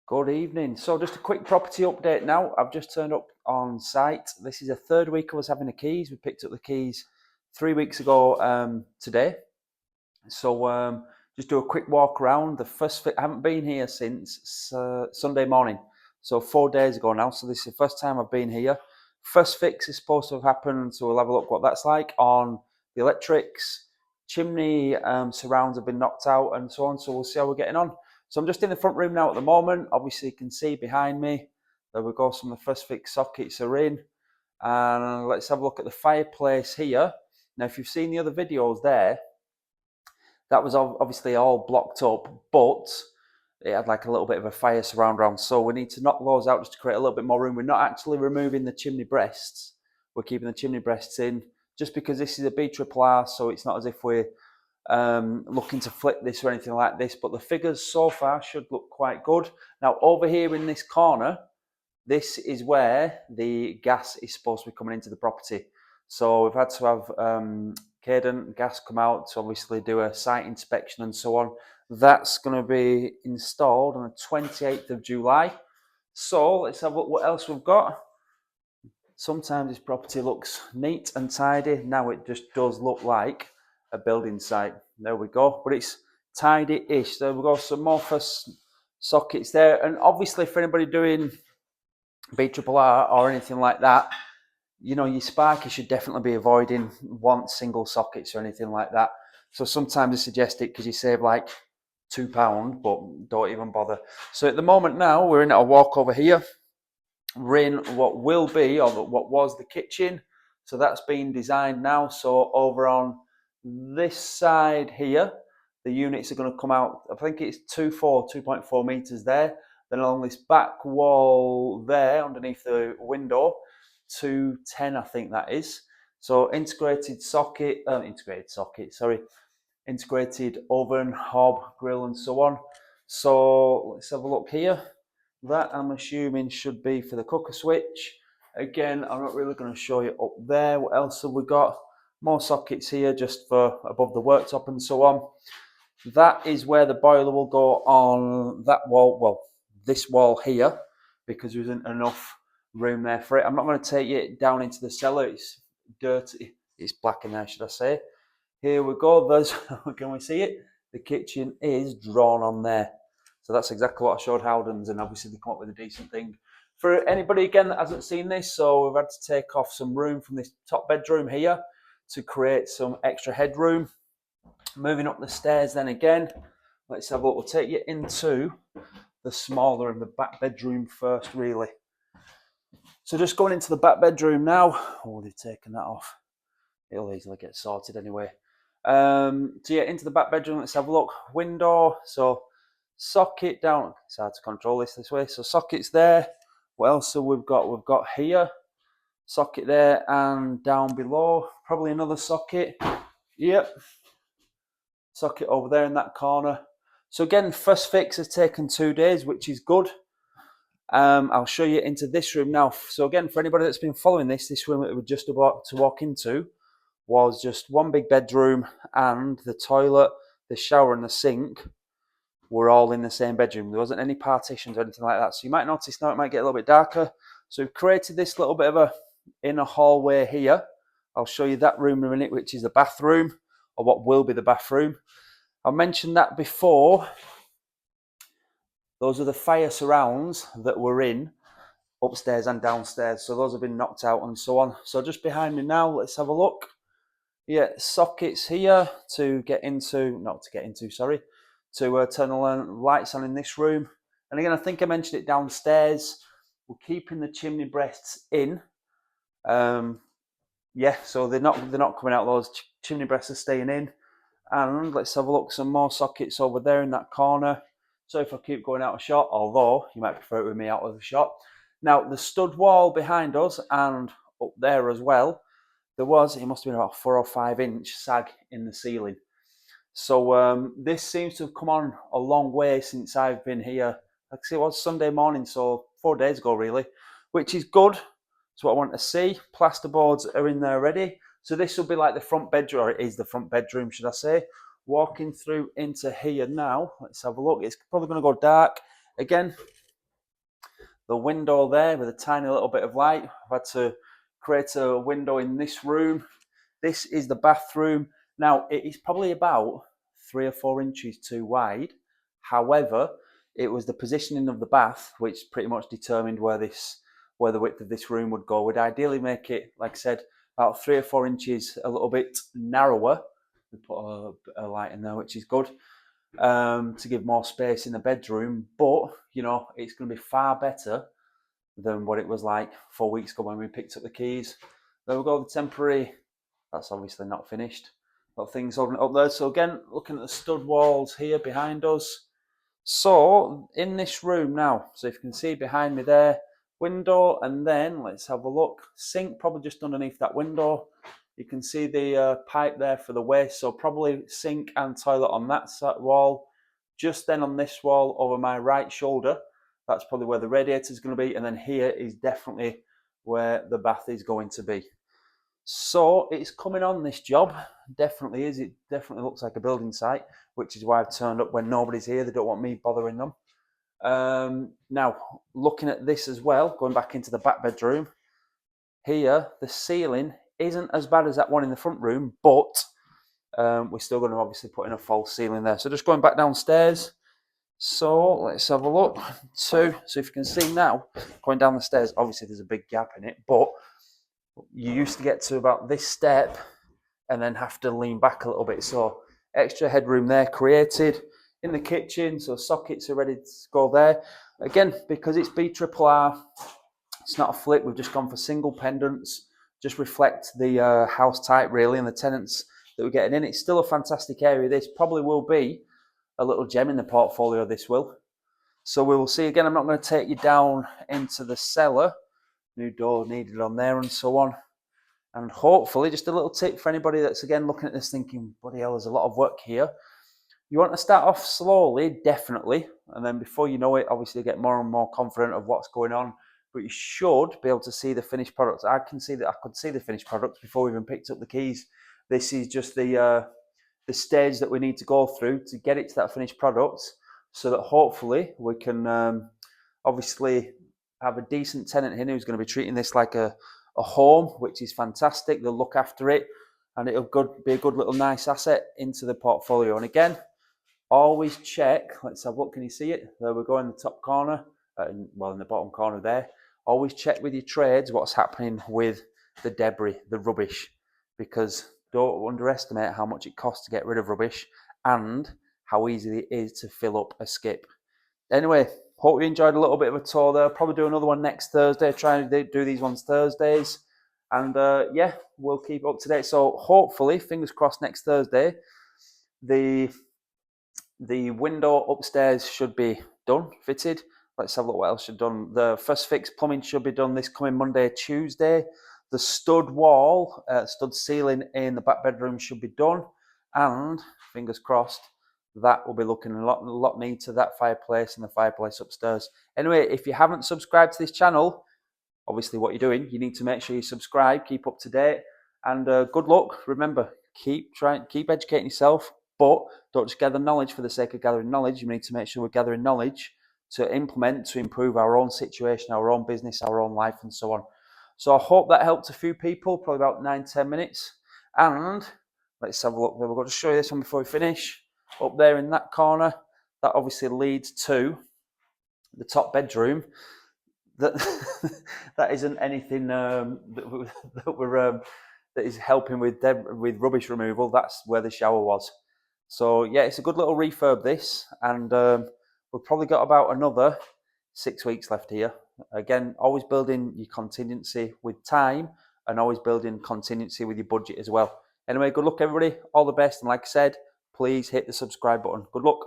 Good evening. So just a quick property update now. I've just turned up on site. This is the third week of us having the keys. We picked up the keys 3 weeks ago today. So just do a quick walk around. I haven't been here since Sunday morning. So 4 days ago now. So this is the first time I've been here. First fix is supposed to have happened. So we'll have a look what that's like on the electrics. Chimney surrounds have been knocked out and so on. So we'll see how we're getting on. So I'm just in the front room now at the moment. Obviously you can see behind me, there we go, some of the first fix sockets are in. And let's have a look at the fireplace here. Now if you've seen the other videos there, that was obviously all blocked up, but it had like a little bit of a fire surround around. So we need to knock those out just to create a little bit more room. We're not actually removing the chimney breasts. We're keeping the chimney breasts in just because this is a BRRR, so it's not as if we're looking to flip this or anything like this, but the figures so far should look quite good. Now over here in this corner, this is where the gas is supposed to be coming into the property. So we've had to have Cadent Gas come out to obviously do a site inspection and so on. That's going to be installed on the 28th of July. So let's have a look what else we've got. Sometimes this property looks neat and tidy. Now it just does look like a building site. There we go, but it's tidy-ish. There we go, some more first sockets there. And obviously for anybody doing BRRR or anything like that, you know, your sparky should definitely be avoiding single sockets or anything like that. So sometimes I suggest it because you save like £2, but don't even bother. So at the moment now, we're in a walk over here. We're in what will be, or what was the kitchen. So that's been designed now. So over on this side here, the units are going to come out, I think it's 2.4 meters there. Then along this back wall there, underneath the window, 210, I think that is. So integrated oven, hob, grill, and so on. So let's have a look here. That I'm assuming should be for the cooker switch. Again, I'm not really going to show you up there. What else have we got? More sockets here just for above the worktop and so on. That is where the boiler will go on that wall, well, this wall here, because there isn't enough room there for it. I'm not going to take it down into the cellar. It's dirty. It's black in there, should I say. Here we go. There's, can we see it? The kitchen is drawn on there. So that's exactly what I showed Howdens, and obviously they come up with a decent thing. For anybody, again, that hasn't seen this, so we've had to take off some room from this top bedroom here to create some extra headroom. Moving up the stairs then again, let's have a look. We'll take you into the smaller and the back bedroom first, really. So just going into the back bedroom now. Oh, they've taken that off. It'll easily get sorted anyway. So yeah, into the back bedroom, let's have a look. Window, so socket down. It's hard to control this way. So sockets there. What else have we've got? We've got here, socket there, and down below, probably another socket. Yep. Socket over there in that corner. So again, first fix has taken 2 days, which is good. I'll show you into this room now. So again, for anybody that's been following this room that we're just about to walk into was just one big bedroom, and the toilet, the shower, and the sink were all in the same bedroom. There wasn't any partitions or anything like that. So you might notice now it might get a little bit darker. So we've created this little bit of a inner hallway here. I'll show you that room in a minute, which is the bathroom, or what will be the bathroom. I mentioned that before. Those are the fire surrounds that were in upstairs and downstairs. So those have been knocked out and so on. So just behind me now, let's have a look. Yeah, sockets here to turn the lights on in this room. And again, I think I mentioned it downstairs. We're keeping the chimney breasts in. Yeah, so they're not coming out. Those chimney breasts are staying in. And let's have a look. Some more sockets over there in that corner. So if I keep going out of shot, although you might prefer it with me out of the shot. Now the stud wall behind us and up there as well, it must have been about 4 or 5 inch sag in the ceiling. So this seems to have come on a long way since I've been here. Actually, it was Sunday morning, so 4 days ago really, which is good. That's what I want to see. Plasterboards are in there ready. So this will be like the front bedroom, or it is the front bedroom, should I say. Walking through into here now, let's have a look. It's probably going to go dark. Again, the window there with a tiny little bit of light. I've had to create a window in this room. This is the bathroom. Now, it is probably about 3 or 4 inches too wide. However, it was the positioning of the bath which pretty much determined where the width of this room would go. We'd ideally make it, like I said, about 3 or 4 inches a little bit narrower. We put a light in there, which is good, to give more space in the bedroom. But, you know, it's going to be far better than what it was like 4 weeks ago when we picked up the keys. There we go, the temporary. That's obviously not finished. Got things holding it up there. So again, looking at the stud walls here behind us. So in this room now, so if you can see behind me there, window, and then let's have a look. Sink probably just underneath that window. You can see the pipe there for the waste. So probably sink and toilet on that wall. Just then on this wall over my right shoulder, that's probably where the radiator is going to be. And then here is definitely where the bath is going to be. So it's coming on, this job. Definitely is. It definitely looks like a building site, which is why I've turned up when nobody's here. They don't want me bothering them. Now, looking at this as well, going back into the back bedroom, here, the ceiling isn't as bad as that one in the front room, but we're still going to obviously put in a false ceiling there. So just going back downstairs. So let's have a look. So if you can see now, going down the stairs, obviously there's a big gap in it, but you used to get to about this step and then have to lean back a little bit. So extra headroom there created in the kitchen. So sockets are ready to go there. Again, because it's BRRR, it's not a flip. We've just gone for single pendants. Just reflect the house type really and the tenants that we're getting in. It's still a fantastic area. This probably will be a little gem in the portfolio, this will. So we will see. Again, I'm not going to take you down into the cellar. New door needed on there and so on. And hopefully, just a little tip for anybody that's again looking at this thinking, bloody hell, there's a lot of work here. You want to start off slowly, definitely. And then before you know it, obviously get more and more confident of what's going on. But you should be able to see the finished products. I could see the finished products before we even picked up the keys. This is just the stage that we need to go through to get it to that finished product, so that hopefully we can obviously have a decent tenant here who's going to be treating this like a home, which is fantastic. They'll look after it, and it'll be a good little nice asset into the portfolio. And again, always check. Let's have a look. Can you see it? There we go in the top corner. Well, in the bottom corner there. Always check with your trades what's happening with the debris, the rubbish, because don't underestimate how much it costs to get rid of rubbish and how easy it is to fill up a skip. Anyway, hope you enjoyed a little bit of a tour there. I'll probably do another one next Thursday. Try to do these ones Thursdays. And yeah, we'll keep up to date. So hopefully, fingers crossed, next Thursday, the window upstairs should be done, fitted. Let's have a look what else should be done. The first fix plumbing should be done this coming Monday, Tuesday. The stud wall, stud ceiling in the back bedroom should be done. And fingers crossed, that will be looking a lot neater, that fireplace and the fireplace upstairs. Anyway, if you haven't subscribed to this channel, obviously what you're doing, you need to make sure you subscribe, keep up to date, and good luck. Remember, keep educating yourself, but don't just gather knowledge for the sake of gathering knowledge. You need to make sure we're gathering knowledge to implement, to improve our own situation, our own business, our own life, and so on. So I hope that helped a few people, probably about 9-10 minutes. And let's have a look. We've got to show you this one before we finish. Up there in that corner, that obviously leads to the top bedroom. That isn't anything that is helping with rubbish removal. That's where the shower was. So yeah, it's a good little refurb this, and we've probably got about another 6 weeks left here. Again, always building your contingency with time, and always building contingency with your budget as well. Anyway, good luck everybody, all the best, and like I said, please hit the subscribe button. Good luck.